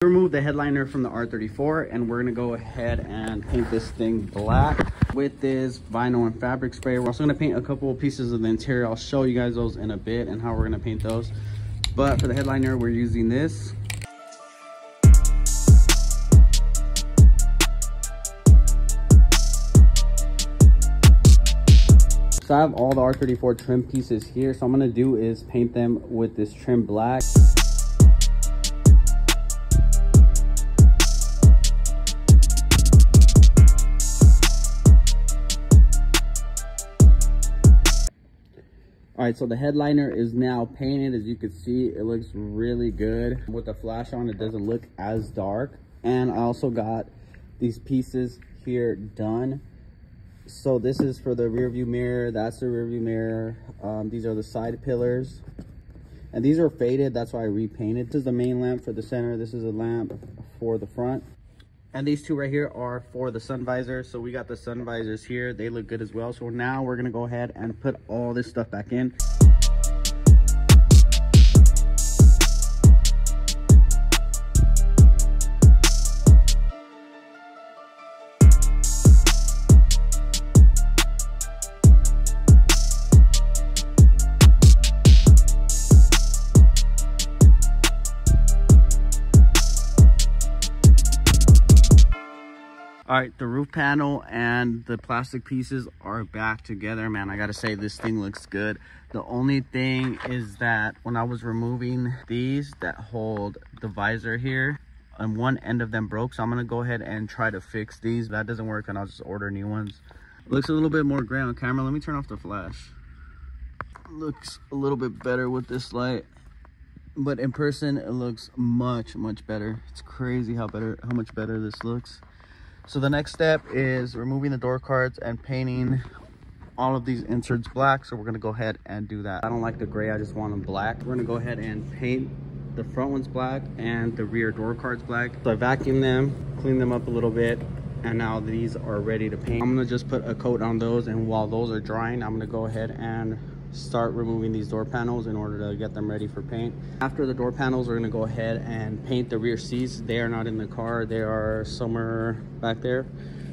Remove the headliner from the R34, and we're gonna go ahead and paint this thing black with this vinyl and fabric spray. We're also gonna paint a couple of pieces of the interior. I'll show you guys those in a bit and how we're gonna paint those. But for the headliner, we're using this. So I have all the R34 trim pieces here. So I'm gonna do is paint them with this trim black. All right, so the headliner is now painted. As you can see, it looks really good. With the flash on, it doesn't look as dark. And I also got these pieces here done. So this is for the rear view mirror. That's the rear view mirror. These are the side pillars. And these are faded, that's why I repainted. This is the main lamp for the center. This is a lamp for the front. And these two right here are for the sun visor. So we got the sun visors here. They look good as well. So now we're gonna go ahead and put all this stuff back in. All right, the roof panel and the plastic pieces are back together. Man, I gotta say, this thing looks good. The only thing is that when I was removing these that hold the visor here, and one end of them broke, so I'm gonna go ahead and try to fix these. If that doesn't work, then I'll just order new ones. Looks a little bit more gray on camera. Let me turn off the flash. Looks a little bit better with this light, but in person it looks much better. It's crazy how much better this looks. So the next step is removing the door cards and painting all of these inserts black. So we're gonna go ahead and do that. I don't like the gray, I just want them black. We're gonna go ahead and paint the front ones black and the rear door cards black. So I vacuumed them, cleaned them up a little bit, and now these are ready to paint. I'm gonna just put a coat on those, and while those are drying, I'm gonna go ahead and start removing these door panels in order to get them ready for paint. After the door panels, we're gonna go ahead and paint the rear seats. They are not in the car, they are somewhere back there.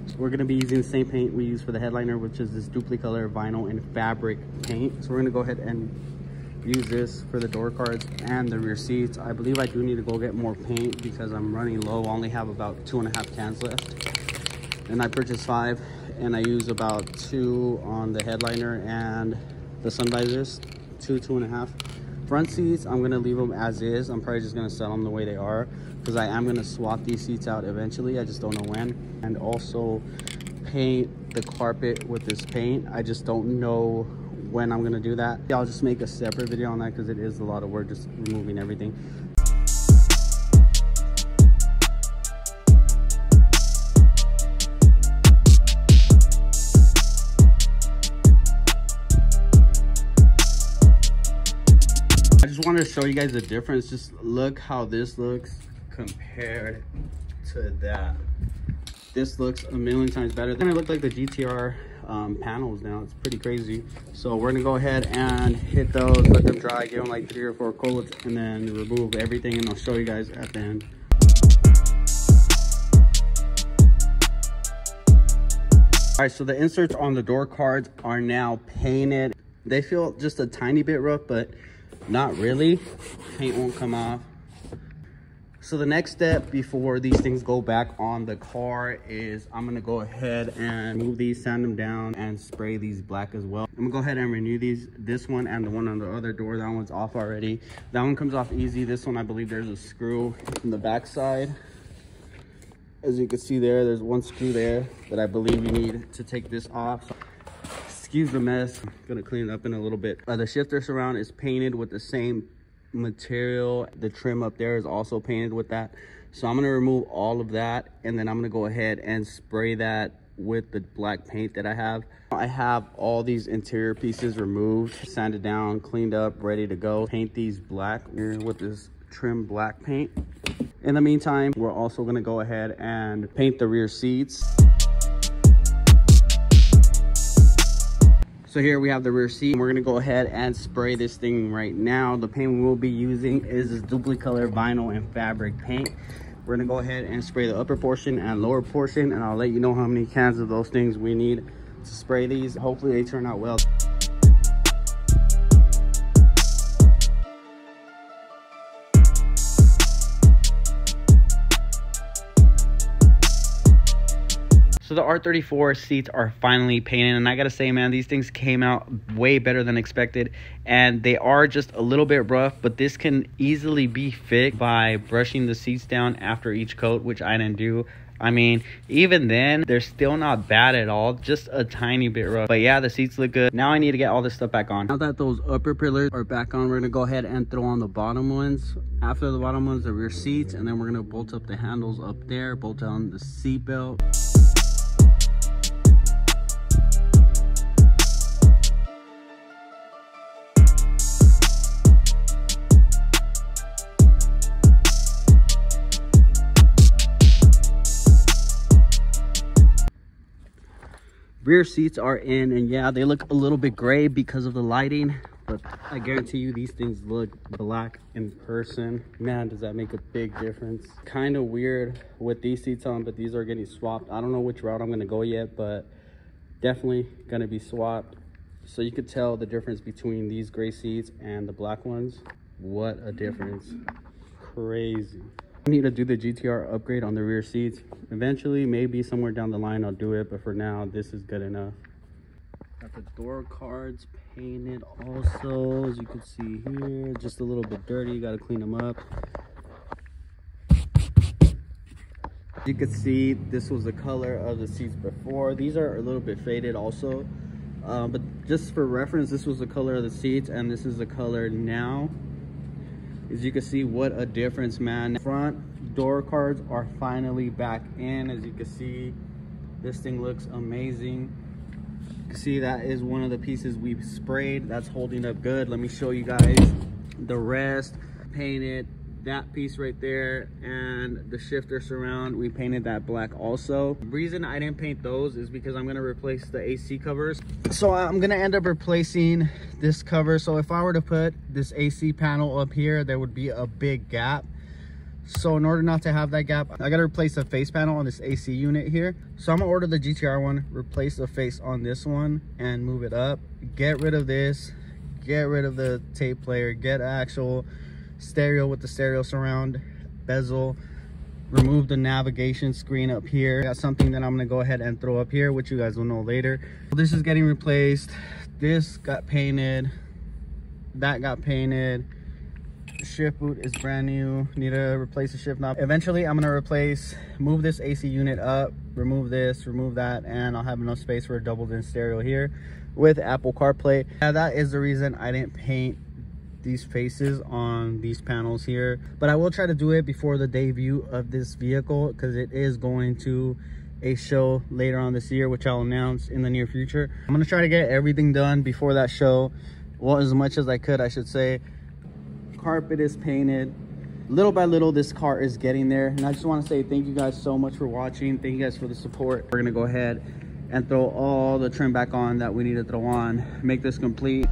So we're gonna be using the same paint we use for the headliner, which is this duplicolor vinyl and fabric paint. So we're gonna go ahead and use this for the door cards and the rear seats. I believe I do need to go get more paint because I'm running low. I only have about 2.5 cans left, and I purchased 5, and I use about 2 on the headliner and the sun visors, 2.5. Front seats, I'm gonna leave them as is. I'm probably just gonna sell them the way they are because I am gonna swap these seats out eventually. I just don't know when. And also paint the carpet with this paint. I just don't know when I'm gonna do that. I'll just make a separate video on that because it is a lot of work just removing everything. I just wanted to show you guys the difference. Just look how this looks compared to that. This looks a million times better. Then it looked like the GTR panels now. It's pretty crazy. So we're gonna go ahead and hit those, let them dry, give them like 3 or 4 coats, and then remove everything, and I'll show you guys at the end. All right, so the inserts on the door cards are now painted. They feel just a tiny bit rough, but not really. Paint won't come off. So the next step before these things go back on the car is I'm gonna go ahead and move these, sand them down, and spray these black as well. I'm gonna go ahead and renew these, this one and the one on the other door. That one's off already. That one comes off easy. This one, I believe there's a screw in the back side. As you can see there's one screw there that I believe you need to take this off. Excuse the mess, I'm gonna clean it up in a little bit. The shifter surround is painted with the same material. The trim up there is also painted with that. So I'm gonna remove all of that, and then I'm gonna go ahead and spray that with the black paint that I have. I have all these interior pieces removed, sanded down, cleaned up, ready to go. Paint these black with this trim black paint. In the meantime, we're also gonna go ahead and paint the rear seats. So here we have the rear seat. We're gonna go ahead and spray this thing right now. The paint we will be using is this duplicolor vinyl and fabric paint. We're gonna go ahead and spray the upper portion and lower portion, and I'll let you know how many cans of those things we need to spray these. Hopefully they turn out well. So the R34 seats are finally painted, and I gotta say, man, these things came out way better than expected, and they are just a little bit rough, but this can easily be fixed by brushing the seats down after each coat, which I didn't do. I mean, even then, they're still not bad at all, just a tiny bit rough. But yeah, the seats look good. Now I need to get all this stuff back on. Now that those upper pillars are back on, we're gonna go ahead and throw on the bottom ones. After the bottom ones, the rear seats, and then we're gonna bolt up the handles up there, bolt on the seat belt. Rear seats are in, and yeah, they look a little bit gray because of the lighting, but I guarantee you these things look black in person. Man, does that make a big difference. Kind of weird with these seats on, but these are getting swapped. I don't know which route I'm gonna go yet, but definitely gonna be swapped. So you could tell the difference between these gray seats and the black ones. What a difference. Crazy. I need to do the GTR upgrade on the rear seats. Eventually, maybe somewhere down the line I'll do it, but for now this is good enough. Got the door cards painted also, as you can see here, just a little bit dirty, got to clean them up. You can see this was the color of the seats before. These are a little bit faded also, but just for reference, this was the color of the seats and this is the color now. As you can see, what a difference, man. Front door cards are finally back in. As you can see, this thing looks amazing. You can see that is one of the pieces we've sprayed. That's holding up good. Let me show you guys the rest. Painted that piece right there, and the shifter surround, we painted that black also. The reason I didn't paint those is because I'm going to replace the AC covers. So I'm going to end up replacing this cover. So if I were to put this AC panel up here, there would be a big gap. So in order not to have that gap, I got to replace the face panel on this AC unit here. So I'm gonna order the GTR one, replace the face on this one and move it up, get rid of this, get rid of the tape player, get actual stereo with the stereo surround, bezel, remove the navigation screen up here. Got something that I'm gonna go ahead and throw up here, which you guys will know later. This is getting replaced. This got painted, that got painted. Shift boot is brand new. Need to replace the shift knob. Eventually I'm gonna move this AC unit up, remove this, remove that, and I'll have enough space for a double din stereo here with Apple CarPlay. Now that is the reason I didn't paint these faces on these panels here, but I will try to do it before the debut of this vehicle because it is going to a show later on this year, which I'll announce in the near future. I'm gonna try to get everything done before that show, well, as much as I could, I should say. Carpet is painted. Little by little, this car is getting there, and I just want to say thank you guys so much for watching. Thank you guys for the support. We're gonna go ahead and throw all the trim back on that we need to throw on, make this complete.